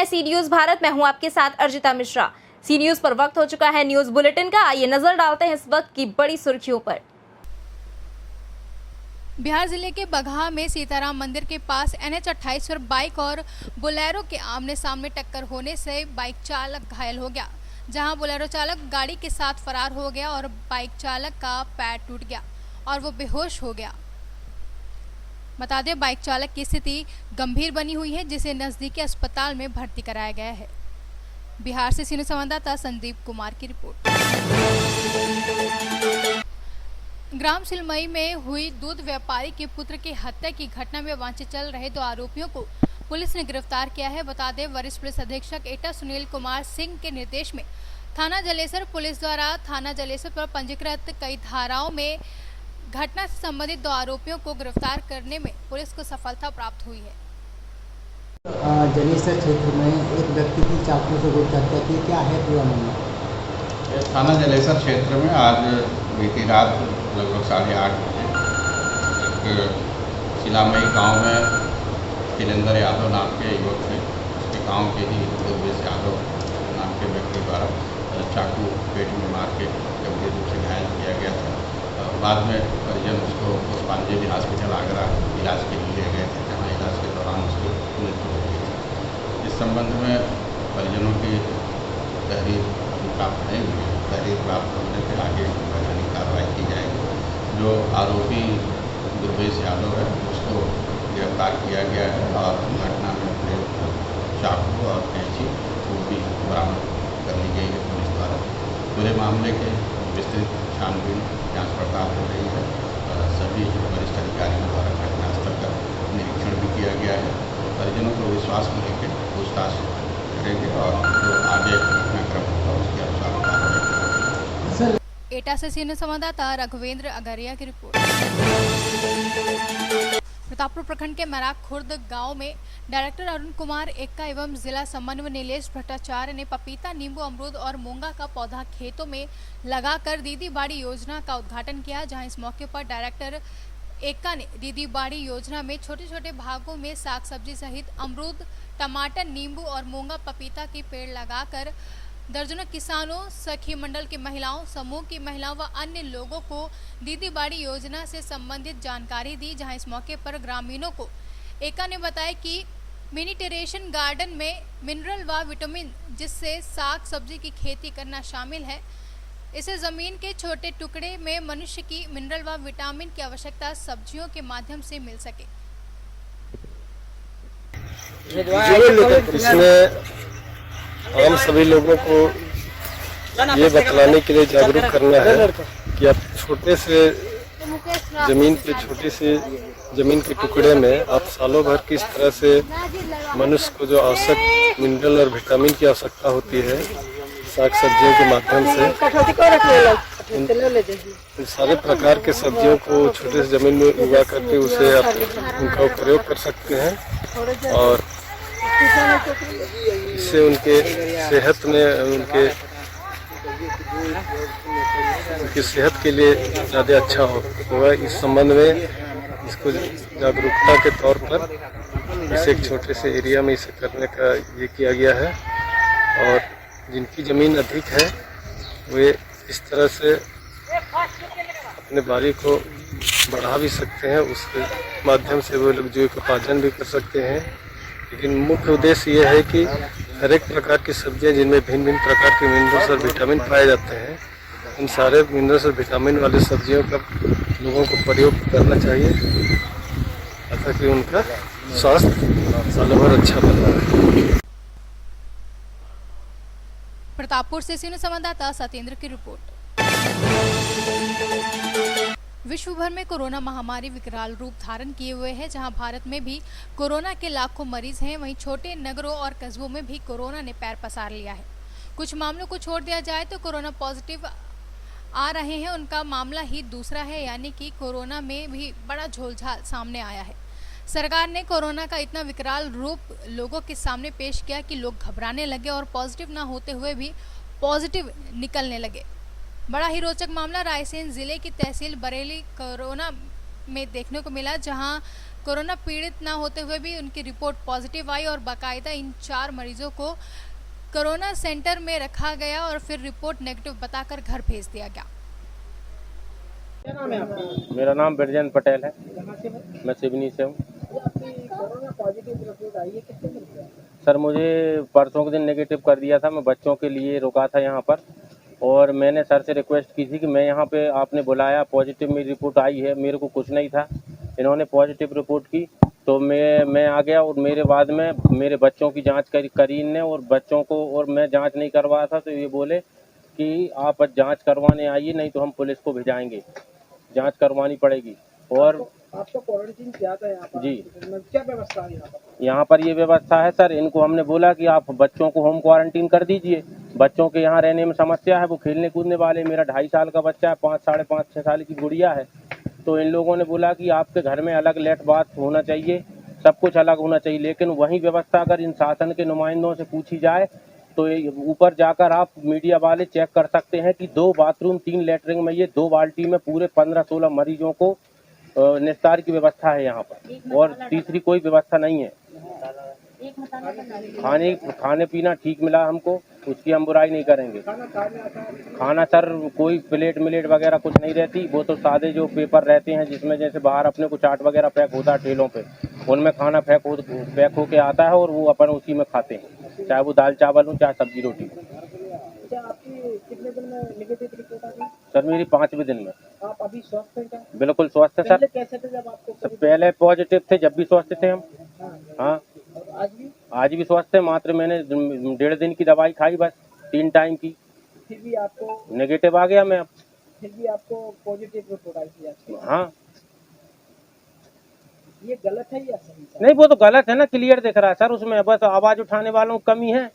हैं सी न्यूज भारत। मैं हूं आपके साथ अर्जिता मिश्रा। सी न्यूज पर वक्त हो चुका है न्यूज बुलेटिन का। आइए नजर डालते हैं इस वक्त की बड़ी सुर्खियों पर। बिहार जिले के बगहा में सीताराम मंदिर के पास NH 28 पर बाइक और बोलेरो के आमने सामने टक्कर होने से बाइक चालक घायल हो गया, जहां बोलेरो चालक गाड़ी के साथ फरार हो गया और बाइक चालक का पैर टूट गया और वो बेहोश हो गया। बता दें, बाइक चालक की स्थिति गंभीर बनी हुई है, जिसे नजदीकी अस्पताल में भर्ती कराया गया है। बिहार से सीनियर संवाददाता संदीप कुमार की रिपोर्ट। ग्राम सिलमई में हुई दूध व्यापारी के पुत्र की हत्या की घटना में वांछित चल रहे 2 आरोपियों को पुलिस ने गिरफ्तार किया है। बता दें, वरिष्ठ पुलिस अधीक्षक एटा सुनील कुमार सिंह के निर्देश में थाना जलेसर पुलिस द्वारा थाना जलेसर पर पंजीकृत कई धाराओं में घटना से संबंधित 2 आरोपियों को गिरफ्तार करने में पुलिस को सफलता प्राप्त हुई है। जलेसर क्षेत्र में एक व्यक्ति की चाकू से गोली हत्या की, क्या है पूरा मामला? थाना जलेसर क्षेत्र में आज बीती रात लगभग 8:30 बजे एक सिलामई गांव में शैलेंद्र यादव नाम के युवक थे, उसके गांव के ही दुर्वेश यादव नाम के व्यक्ति द्वारा चाकू पेट में मार के गंभीर रूप से घायल किया गया था। बाद में परिजन उसको पुष्पांजलि हॉस्पिटल आगरा इलाज के लिए ले गए थे, जहाँ इलाज के दौरान उसकी मृत्यु हो गई थी। इस संबंध में परिजनों की तहरीर प्राप्त नहीं हुई है। तहरीर प्राप्त होने के आगे वैधानिक कार्रवाई की जाएगी। जो आरोपी दुर्वेश यादव है उसको गिरफ्तार किया गया है और घटना में प्रयुक्त चाकू और कैंची वो भी बरामद कर ली गई है पुलिस द्वारा। पूरे मामले के विस्तृत छानबीन जांच पड़ताल हो रही है। सभी वरिष्ठ अधिकारियों द्वारा घटनास्थल का निरीक्षण भी किया गया है। परिजनों को विश्वास में लेकर पूछताछ करेंगे और जो आगे घटनाक्रम होगा उसके अनुसार कार्रवाई करेंगे। एटा से सीनियर संवाददाता रघुवेंद्र अगरिया की रिपोर्ट। प्रतापपुर प्रखंड के मराक खुर्द गांव में डायरेक्टर अरुण कुमार एक्का एवं जिला समन्वय नीलेश भट्टाचार्य ने पपीता, नींबू, अमरूद और मूंगा का पौधा खेतों में लगाकर दीदी बाड़ी योजना का उद्घाटन किया, जहां इस मौके पर डायरेक्टर एक्का ने दीदी बाड़ी योजना में छोटे छोटे भागों में साग सब्जी सहित अमरूद, टमाटर, नींबू और मूंगा पपीता के पेड़ लगाकर दर्जनों किसानों, सखी मंडल की महिलाओं, समूह की महिलाओं व अन्य लोगों को दीदी बाड़ी योजना से संबंधित जानकारी दी। जहां इस मौके पर ग्रामीणों को एका ने बताया कि मिनीटेरेशन गार्डन में मिनरल व विटामिन, जिससे साग सब्जी की खेती करना शामिल है। इसे जमीन के छोटे टुकड़े में मनुष्य की मिनरल व विटामिन की आवश्यकता सब्जियों के माध्यम से मिल सके। इसमें हम सभी लोगों को ये बतलाने के लिए जागरूक करना है कि आप छोटे से जमीन पे छोटे से जमीन के टुकड़े में आप सालों भर किस तरह से मनुष्य को जो आवश्यक मिनरल और विटामिन की आवश्यकता होती है साग सब्जियों के माध्यम से उन सारे प्रकार के सब्जियों को छोटे से जमीन में उगा करके उसे आप उनका प्रयोग कर सकते हैं और इससे उनके सेहत में उनकी सेहत के लिए ज़्यादा अच्छा होगा। इस संबंध में इसको जागरूकता के तौर पर इसे एक छोटे से एरिया में इसे करने का ये किया गया है और जिनकी ज़मीन अधिक है वे इस तरह से अपने बाड़ी को बढ़ा भी सकते हैं, उसके माध्यम से वो लोग जीविकोपार्जन भी कर सकते हैं। लेकिन मुख्य उद्देश्य ये है कि हर एक प्रकार की सब्जियां जिनमें भिन्न भिन्न प्रकार के मिनरल्स और विटामिन पाए जाते हैं, उन सारे मिनरल्स और विटामिन वाले सब्जियों का लोगों को प्रयोग करना चाहिए ताकि उनका स्वास्थ्य सालों भर अच्छा बना रहे। प्रतापपुर से सीनियर संवाददाता सत्येंद्र की रिपोर्ट। विश्व भर में कोरोना महामारी विकराल रूप धारण किए हुए है। जहां भारत में भी कोरोना के लाखों मरीज हैं, वहीं छोटे नगरों और कस्बों में भी कोरोना ने पैर पसार लिया है। कुछ मामलों को छोड़ दिया जाए तो कोरोना पॉजिटिव आ रहे हैं, उनका मामला ही दूसरा है, यानी कि कोरोना में भी बड़ा झोलझाल सामने आया है। सरकार ने कोरोना का इतना विकराल रूप लोगों के सामने पेश किया कि लोग घबराने लगे और पॉजिटिव ना होते हुए भी पॉजिटिव निकलने लगे। बड़ा ही रोचक मामला रायसेन जिले की तहसील बरेली कोरोना में देखने को मिला, जहां कोरोना पीड़ित ना होते हुए भी उनकी रिपोर्ट पॉजिटिव आई और बाकायदा इन 4 मरीजों को कोरोना सेंटर में रखा गया और फिर रिपोर्ट नेगेटिव बताकर घर भेज दिया गया। क्या नाम है आपका? मेरा नाम बिरजन पटेल है। कहाँ से है? मैं सिवनी से हूँ। ये आपकी कोरोना पॉजिटिव रिपोर्ट आई है, कितने दिन से? सर मुझे परसों के दिन नेगेटिव कर दिया था। मैं बच्चों के लिए रुका था यहाँ पर और मैंने सर से रिक्वेस्ट की थी कि मैं यहाँ पे आपने बुलाया, पॉजिटिव मेरी रिपोर्ट आई है, मेरे को कुछ नहीं था। इन्होंने पॉजिटिव रिपोर्ट की तो मैं आ गया और मेरे बाद में मेरे बच्चों की जांच करी ने और बच्चों को, और मैं जांच नहीं करवाया था तो ये बोले कि आप जांच करवाने आइए नहीं तो हम पुलिस को भिजाएंगे, जांच करवानी पड़ेगी। और आपको क्वारंटीन किया था यहाँ पर? जी। क्या व्यवस्था है यहाँ पर? यहाँ पर ये व्यवस्था है सर, इनको हमने बोला कि आप बच्चों को होम क्वारंटीन कर दीजिए। बच्चों के यहाँ रहने में समस्या है, वो खेलने कूदने वाले, मेरा 2.5 साल का बच्चा है, 5, साढ़े 5, 6 साल की गुड़िया है। तो इन लोगों ने बोला कि आपके घर में अलग लेट बाथ होना चाहिए, सब कुछ अलग होना चाहिए। लेकिन वही व्यवस्था अगर इन शासन के नुमाइंदों से पूछी जाए तो ऊपर जाकर आप मीडिया वाले चेक कर सकते हैं कि 2 बाथरूम 3 लेटरिन में ये 2 बाल्टी में पूरे 15-16 मरीजों को निस्तार की व्यवस्था है यहाँ पर, और तीसरी कोई व्यवस्था नहीं है। खाने पीना ठीक मिला हमको, उसकी हम बुराई नहीं करेंगे। खाना सर कोई प्लेट मिलेट वगैरह कुछ नहीं रहती, वो तो सादे जो पेपर रहते हैं जिसमें जैसे बाहर अपने को चाट वगैरह पैक होता है ठेलों पे, उनमें खाना पैक होके आता है और वो अपन उसी में खाते हैं, चाहे वो दाल चावल हो चाहे सब्जी रोटी। आपकी कितने दिन में नेगेटिव रिपोर्ट आ गई? सर मेरी 5वें दिन में। आप अभी स्वस्थ हैं क्या? बिल्कुल स्वस्थ है सर। पहले कैसे थे जब आपको? सर पहले पॉजिटिव थे, जब भी स्वस्थ थे हम। हाँ और आज भी? आज भी स्वस्थ है, मात्र मैंने 1.5 दिन की दवाई खाई बस, 3 टाइम की, फिर भी आपको नेगेटिव आ गया मैं अब। फिर भी आपको पॉजिटिव रिपोर्ट आई थी आज? हाँ ये गलत है या सही? नहीं वो तो गलत है ना, क्लियर दिख रहा है सर उसमें, बस आवाज उठाने वालों की कमी है।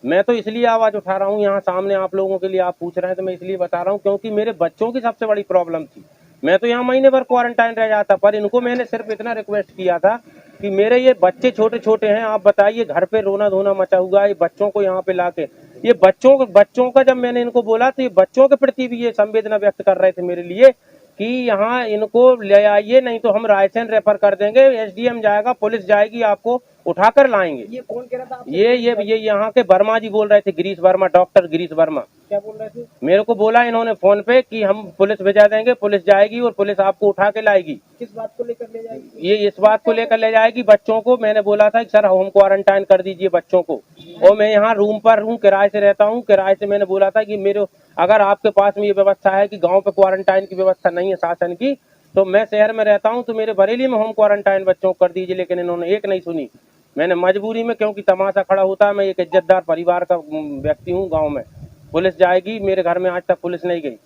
मैं तो इसलिए आवाज उठा रहा हूँ यहाँ सामने आप लोगों के लिए, आप पूछ रहे हैं तो मैं इसलिए बता रहा हूँ क्योंकि मेरे बच्चों की सबसे बड़ी प्रॉब्लम थी। मैं तो यहाँ महीने भर क्वारंटाइन रह जाता, पर इनको मैंने सिर्फ इतना रिक्वेस्ट किया था कि मेरे ये बच्चे छोटे छोटे हैं, आप बताइए घर पे रोना धोना मचा हुआ है, ये बच्चों को यहाँ पे लाके, ये बच्चों का जब मैंने इनको बोला तो ये बच्चों के प्रति भी ये संवेदना व्यक्त कर रहे थे मेरे लिए कि यहाँ इनको ले आइए नहीं तो हम रायसेन रेफर कर देंगे, एसडीएम जाएगा, पुलिस जाएगी, आपको उठाकर लाएंगे। ये कौन कह रहा था आपसे? ये यहाँ के वर्मा जी बोल रहे थे, गिरीश वर्मा, डॉक्टर गिरीश वर्मा। क्या बोल रहे थे? मेरे को बोला इन्होंने फोन पे कि हम पुलिस भेजा देंगे, पुलिस जाएगी और पुलिस आपको उठा के लाएगी। किस बात को लेकर ले जाएगी? ये इस बात को लेकर ले जाएगी, बच्चों को मैंने बोला था कि सर होम क्वारंटाइन कर दीजिए बच्चों को, और मैं यहाँ रूम पर हूँ, किराए से रहता हूँ, किराए से मैंने बोला था कि मेरे अगर आपके पास में ये व्यवस्था है कि गाँव पे क्वारंटाइन की व्यवस्था नहीं है शासन की, तो मैं शहर में रहता हूँ तो मेरे बरेली में होम क्वारंटाइन बच्चों को कर दीजिए। लेकिन इन्होंने एक नहीं सुनी। मैंने मजबूरी में, क्योंकि तमाशा खड़ा होता है, मैं एक इज्जतदार परिवार का व्यक्ति हूँ, गांव में पुलिस जाएगी, मेरे घर में आज तक पुलिस नहीं गई,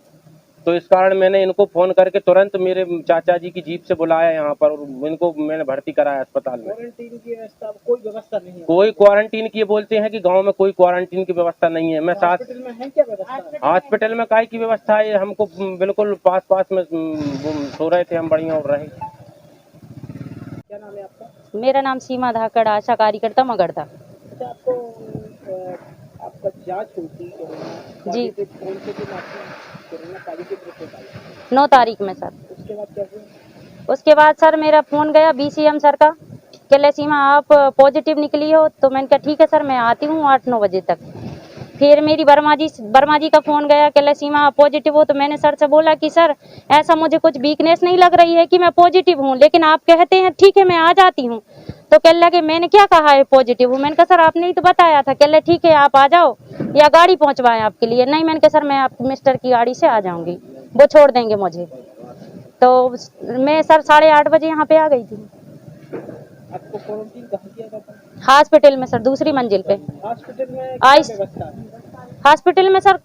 तो इस कारण मैंने इनको फोन करके तुरंत मेरे चाचा जी की जीप से बुलाया यहाँ पर और इनको मैंने भर्ती कराया अस्पताल में। क्वारंटीन की व्यवस्था कोई व्यवस्था नहीं है? कोई क्वारंटीन की बोलते हैं कि गाँव में कोई क्वारंटीन की व्यवस्था नहीं है। मैं साथ हॉस्पिटल में है क्या व्यवस्था? हॉस्पिटल में काय की व्यवस्था है, हमको बिल्कुल पास में सो रहे थे हम, बढ़िया और रहे। क्या नाम है आपका? मेरा नाम सीमा धाकड़, आशा कार्यकर्ता मगरदा। अच्छा, आपको आपका जांच होती है जी। कौन से दिन आपको कोरोना पॉजिटिव रिपोर्ट आई? 9 तारीख में सर। उसके बाद क्या हुआ? उसके बाद सर मेरा फोन गया BCM सर का, कह सीमा आप पॉजिटिव निकली हो, तो मैंने कहा ठीक है सर मैं आती हूँ 8-9 बजे तक। फिर मेरी वर्मा जी का फोन गया, कह सीमा आप पॉजिटिव हो, तो मैंने सर से बोला कि सर ऐसा मुझे कुछ वीकनेस नहीं लग रही है कि मैं पॉजिटिव हूँ, लेकिन आप कहते हैं ठीक है मैं आ जाती हूँ। तो कह लगे मैंने क्या कहा है पॉजिटिव हूँ? मैंने कहा सर आपने ही तो बताया था। कह ठीक है आप आ जाओ या गाड़ी पहुँचवाएं आपके लिए। नहीं, मैंने कहा सर मैं आप मिस्टर की गाड़ी से आ जाऊंगी, वो छोड़ देंगे मुझे। तो मैं सर 8:30 बजे यहाँ पे आ गई थी। आपको क्वारंटीन कहाँ किया था? हॉस्पिटल में सर, दूसरी मंजिल पे। हॉस्पिटल में क्या व्यवस्था है? हॉस्पिटल में सर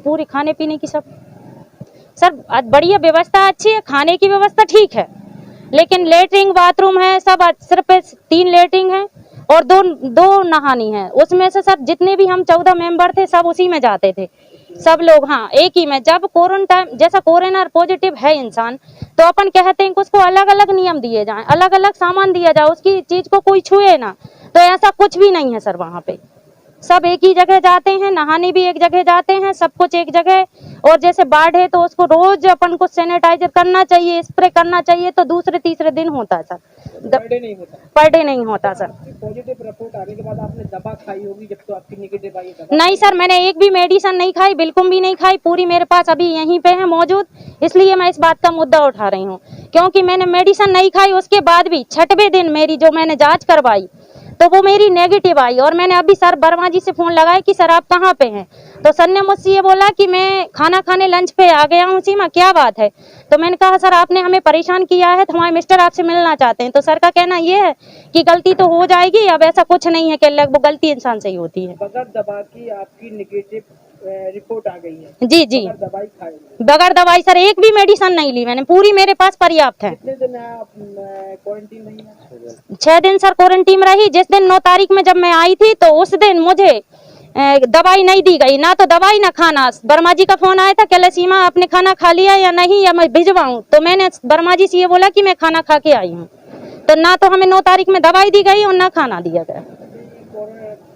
पूरी खाने पीने की सब सर बढ़िया व्यवस्था, अच्छी है, खाने की व्यवस्था ठीक है, लेकिन लेटरिन बाथरूम है सब, सिर्फ 3 लेटरिन है और दो नहानी है। उसमें से सर जितने भी हम 14 मेंबर थे सब उसी में जाते थे सब लोग। हाँ, एक ही में। जब क्वारंटाइन जैसा कोरोना पॉजिटिव है इंसान, तो अपन कहते हैं कि उसको अलग अलग नियम दिए जाएं, अलग अलग सामान दिया जाए, उसकी चीज को कोई छुए ना, तो ऐसा कुछ भी नहीं है सर। वहाँ पे सब एक ही जगह जाते हैं, नहाने भी एक जगह जाते हैं, सब कुछ एक जगह। और जैसे बाढ़ है तो उसको रोज अपन को सैनिटाइजर करना चाहिए, स्प्रे करना चाहिए, तो दूसरे तीसरे दिन होता है सर। पर डे नहीं होता? पर डे नहीं होता सर। पॉजिटिव रिपोर्ट आने के बाद आपने दवा खाई होगी, जब तो आपकी नेगेटिव आई है? नहीं सर, मैंने एक भी मेडिसिन नहीं खाई, बिल्कुल भी नहीं खाई, पूरी मेरे पास अभी यहीं पे है मौजूद। इसलिए मैं इस बात का मुद्दा उठा रही हूँ, क्योंकि मैंने मेडिसिन नहीं खाई, उसके बाद भी 6वें दिन मेरी जो मैंने जांच करवाई तो वो मेरी नेगेटिव आई। और मैंने अभी सर वर्मा जी से फोन लगाया कि सर आप कहाँ पे हैं, तो सर ने मुझसे ये बोला कि मैं खाना खाने लंच पे आ गया हूँ। सीमा क्या बात है? तो मैंने कहा सर आपने हमें परेशान किया है, तो हमारे मिस्टर आपसे मिलना चाहते हैं। तो सर का कहना ये है कि गलती तो हो जाएगी, अब ऐसा कुछ नहीं है कि वो गलती इंसान से ही होती है। बगैर दवा की आपकी नेगेटिव रिपोर्ट आ गई है? जी जी, बगैर दवाई खाए? बगैर दवाई सर, एक भी मेडिसिन नहीं ली मैंने, पूरी मेरे पास पर्याप्त है। कितने दिन आप क्वारंटीन रही हैं? 6 दिन सर क्वारंटीन रही। जिस दिन 9 तारीख में जब मैं आई थी तो उस दिन मुझे दवाई नहीं दी गई, ना तो दवाई ना खाना। वर्मा जी का फोन आया था, कहले सीमा आपने खाना खा लिया या नहीं, या मैं भिजवाऊं? तो मैंने वर्मा जी से ये बोला कि मैं खाना खा के आई हूँ। तो ना तो हमें 9 तारीख में दवाई दी गई और ना खाना दिया गया।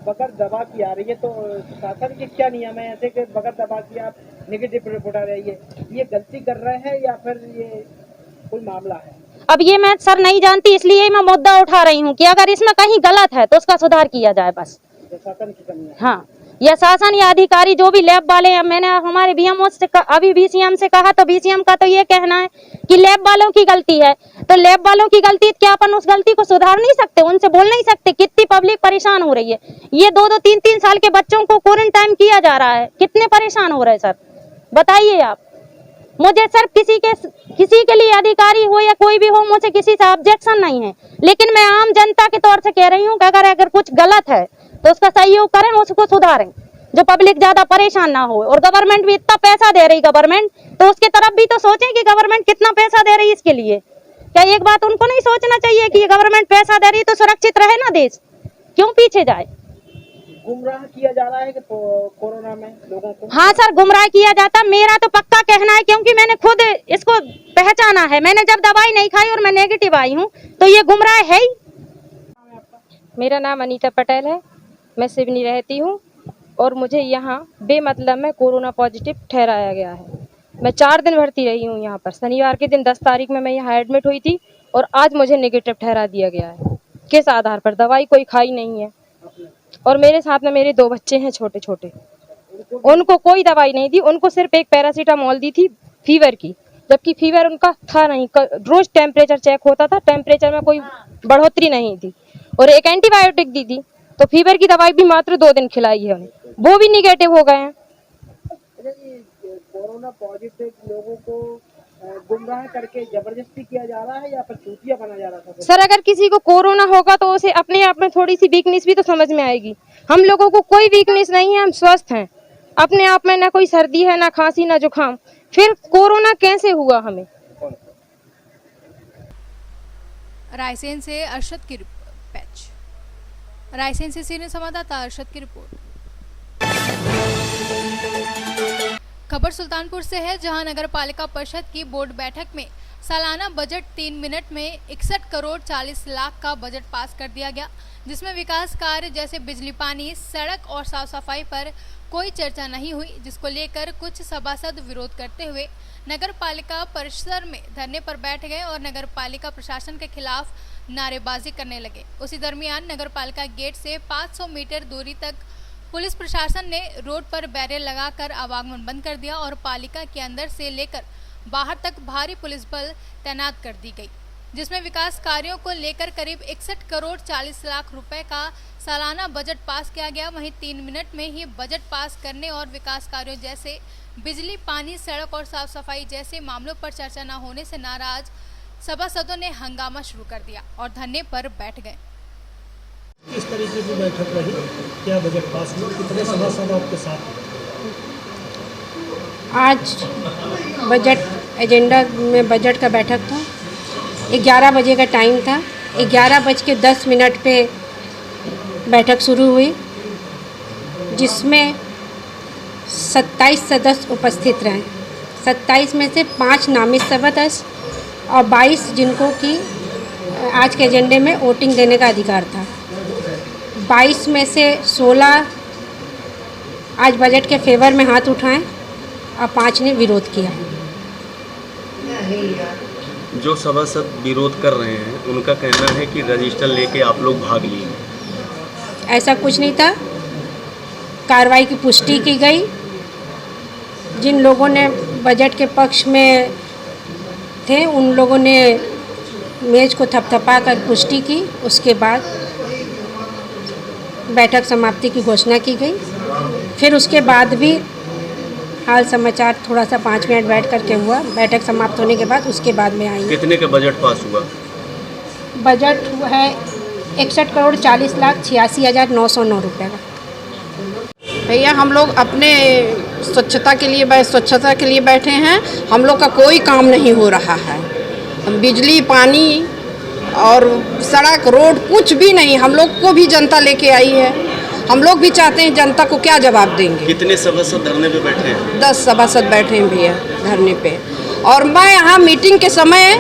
बगैर दवा की आ रही है, तो शासन के क्या नियम है ऐसे कि बगैर दवा की आप नेगेटिव रिपोर्ट आ रही है? ये गलती कर रहे हैं या फिर ये कोई मामला है? अब ये मैं सर नहीं जानती, इसलिए मैं मुद्दा उठा रही हूँ कि अगर इसमें कहीं गलत है तो उसका सुधार किया जाए बस। शासन की कमी है? हाँ, या शासन या अधिकारी जो भी लैब वाले हैं, मैंने हमारे बीएमओ से अभी बीसीएम से कहा, तो बीसीएम का तो ये कहना है कि लैब वालों की गलती है। तो लैब वालों की गलती, क्या अपन उस गलती को सुधार नहीं सकते? उनसे बोल नहीं सकते? कितनी पब्लिक परेशान हो रही है। ये 2-2, 3-3 साल के बच्चों को क्वारंटाइन किया जा रहा है, कितने परेशान हो रहे हैं सर, बताइए आप। मुझे सर किसी के लिए, अधिकारी हो या कोई भी हो, मुझे किसी से ऑब्जेक्शन नहीं है, लेकिन मैं आम जनता के तौर से कह रही हूँ कि अगर कुछ गलत है तो उसका सहयोग करें, उसको सुधारें, जो पब्लिक ज्यादा परेशान ना हो। और गवर्नमेंट भी इतना पैसा दे रही, गवर्नमेंट तो उसके तरफ भी तो सोचें कि गवर्नमेंट कितना पैसा दे रही है इसके लिए। क्या एक बात उनको नहीं सोचना चाहिए कि गवर्नमेंट पैसा दे रही है तो सुरक्षित रहे ना देश, क्यों पीछे जाए? गुमराह किया जा रहा है कि कोरोना में लोगों को? हाँ सर, गुमराह किया जाता, मेरा तो पक्का कहना है, क्योंकि मैंने खुद इसको पहचाना है। मैंने जब दवाई नहीं खाई और मैं नेगेटिव आई हूँ, तो ये गुमराह है ही। मेरा नाम अनीता पटेल है, मैं सिवनी रहती हूँ, और मुझे यहाँ बेमतलब में कोरोना पॉजिटिव ठहराया गया है। मैं 4 दिन भर्ती रही हूँ यहाँ पर। शनिवार के दिन 10 तारीख में मैं यहाँ एडमिट हुई थी, और आज मुझे नेगेटिव ठहरा दिया गया है। किस आधार पर? दवाई कोई खाई नहीं है, और मेरे साथ में मेरे 2 बच्चे हैं छोटे छोटे, उनको कोई दवाई नहीं दी, उनको सिर्फ एक पैरासीटामोल दी थी फीवर की, जबकि फीवर उनका था नहीं। रोज टेम्परेचर चेक होता था, टेम्परेचर में कोई बढ़ोतरी नहीं थी, और एक एंटीबायोटिक दी थी। तो फीवर की दवाई भी मात्र 2 दिन खिलाई है उन्हें, वो भी निगेटिव हो गए हैं। कोरोना पॉजिटिव लोगों को गुमराह करके जबरदस्ती किया जा रहा है या फिर चूतिया बना जा रहा था? सर, अगर किसी को कोरोना होगा तो उसे अपने आप में थोड़ी सी वीकनेस भी तो समझ में आएगी। हम लोगों को कोई वीकनेस नहीं है, हम स्वस्थ हैं अपने आप में, ना कोई सर्दी है, ना खांसी, ना जुकाम, फिर कोरोना कैसे हुआ हमें? रायसेन से अरशद की पैच। रायसेन से सीनियर संवाददाता अरशद की रिपोर्ट। खबर सुल्तानपुर से है, जहां नगर पालिका परिषद की बोर्ड बैठक में सालाना बजट 3 मिनट में 61 करोड़ 40 लाख का बजट पास कर दिया गया, जिसमें विकास कार्य जैसे बिजली, पानी, सड़क और साफ सफाई पर कोई चर्चा नहीं हुई, जिसको लेकर कुछ सभासद विरोध करते हुए नगर पालिका परिसर में धरने पर बैठ गए और नगर पालिका प्रशासन के खिलाफ नारेबाजी करने लगे। उसी दरमियान नगर पालिका गेट से 500 मीटर दूरी तक पुलिस प्रशासन ने रोड पर बैरियर लगाकर आवागमन बंद कर दिया और पालिका के अंदर से लेकर बाहर तक भारी पुलिस बल तैनात कर दी गई, जिसमें विकास कार्यों को लेकर करीब 61 करोड़ 40 लाख रुपए का सालाना बजट पास किया गया। वहीं 3 मिनट में ही बजट पास करने और विकास कार्यों जैसे बिजली, पानी, सड़क और साफ सफाई जैसे मामलों पर चर्चा न होने से नाराज सभासदों ने हंगामा शुरू कर दिया और धरने पर बैठ गए। किस तरीके की बैठक रही, क्या बजट पास हुआ, कितने सभासद आपके साथ? आज बजट एजेंडा में बजट का बैठक था। 11 बजे का टाइम था। 11:10 पे बैठक शुरू हुई, जिसमें 27 सदस्य उपस्थित रहे। 27 में से 5 नामित सदस्य और 22 जिनको कि आज के एजेंडे में वोटिंग देने का अधिकार था। 22 में से 16 आज बजट के फेवर में हाथ उठाएं और 5 ने विरोध किया। जो सभासद विरोध कर रहे हैं उनका कहना है कि रजिस्टर लेके आप लोग भाग लिए। ऐसा कुछ नहीं था, कार्रवाई की पुष्टि की गई। जिन लोगों ने बजट के पक्ष में थे उन लोगों ने मेज को थपथपा कर पुष्टि की। उसके बाद बैठक समाप्ति की घोषणा की गई। फिर उसके बाद भी हाल समाचार थोड़ा सा 5 मिनट बैठ करके हुआ। बैठक समाप्त होने के बाद उसके बाद में आई। कितने का बजट पास हुआ? बजट हुआ है 61,40,86,909 रुपये का। भैया हम लोग अपने स्वच्छता के लिए बैठे हैं। हम लोग का कोई काम नहीं हो रहा है। बिजली, पानी और सड़क, रोड कुछ भी नहीं। हम लोग को भी जनता लेके आई है। हम लोग भी चाहते हैं, जनता को क्या जवाब देंगे। कितने सभासद धरने पे बैठे हैं? 10 सभासद बैठे हैं भैया धरने पे। और मैं यहाँ मीटिंग के समय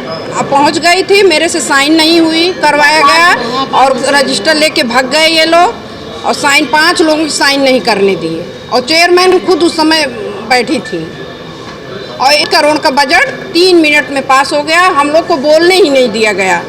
पहुँच गई थी, मेरे से साइन नहीं हुई, करवाया गया और रजिस्टर लेके भाग गए ये लोग। और साइन 5 लोगों की साइन नहीं करने दिए। और चेयरमैन खुद उस समय बैठी थी। और 1 करोड़ का बजट 3 मिनट में पास हो गया। हम लोग को बोलने ही नहीं दिया गया।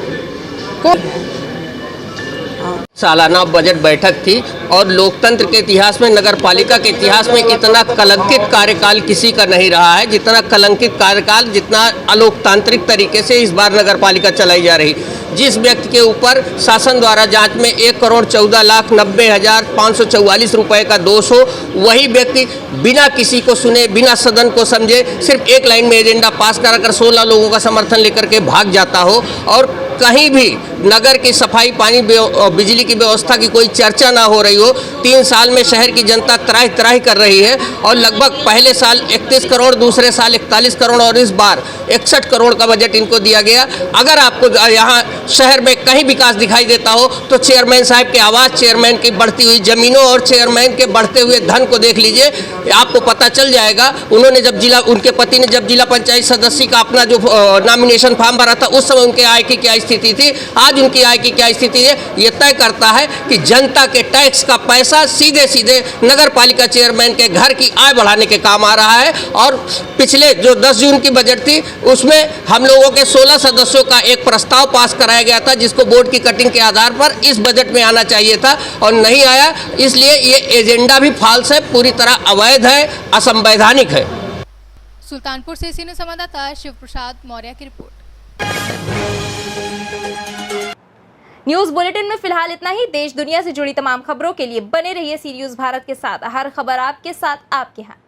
सालाना बजट बैठक थी और लोकतंत्र के इतिहास में, नगर पालिका के इतिहास में इतना कलंकित कार्यकाल किसी का नहीं रहा है जितना कलंकित कार्यकाल, जितना अलोकतांत्रिक तरीके से इस बार नगर पालिका चलाई जा रही। जिस व्यक्ति के ऊपर शासन द्वारा जांच में 1,14,90,544 रुपए का दोष हो, वही व्यक्ति बिना किसी को सुने, बिना सदन को समझे, सिर्फ एक लाइन में एजेंडा पास कराकर 16 लोगों का समर्थन लेकर के भाग जाता हो और कहीं भी नगर की सफाई, पानी, बिजली की व्यवस्था की कोई चर्चा ना हो रही हो। 3 साल में शहर की जनता त्राही त्राही कर रही है और लगभग पहले साल 31 करोड़, दूसरे साल 41 करोड़ और इस बार 61 करोड़ का बजट इनको दिया गया। अगर आपको यहाँ शहर में कहीं विकास दिखाई देता हो तो चेयरमैन साहब के आवास, चेयरमैन की बढ़ती हुई जमीनों और चेयरमैन के बढ़ते हुए धन को देख लीजिए, आपको पता चल जाएगा। उन्होंने जब उनके पति ने जब जिला पंचायत सदस्य का अपना जो नॉमिनेशन फॉर्म भरा था, उस समय उनके आय की क्या स्थिति थी, आज उनकी आय की क्या स्थिति है, ये तय करता है कि जनता के टैक्स का पैसा सीधे सीधे नगर पालिका चेयरमैन के घर की आय बढ़ाने के काम आ रहा है। और पिछले जो 10 जून की बजट थी उसमें हम लोगों के 16 सदस्यों का एक प्रस्ताव पास कराया गया था जिसको बोर्ड की कटिंग के आधार पर इस बजट में आना चाहिए था और नहीं आया। इसलिए ये एजेंडा भी फाल्स है, पूरी तरह अवैध है, असंवैधानिक है। सुल्तानपुर से सीनियर संवाददाता शिव प्रसाद मौर्य की रिपोर्ट। न्यूज बुलेटिन में फिलहाल इतना ही। देश दुनिया से जुड़ी तमाम खबरों के लिए बने रहिए सी न्यूज भारत के साथ। हर खबर आपके साथ, आपके हाथ।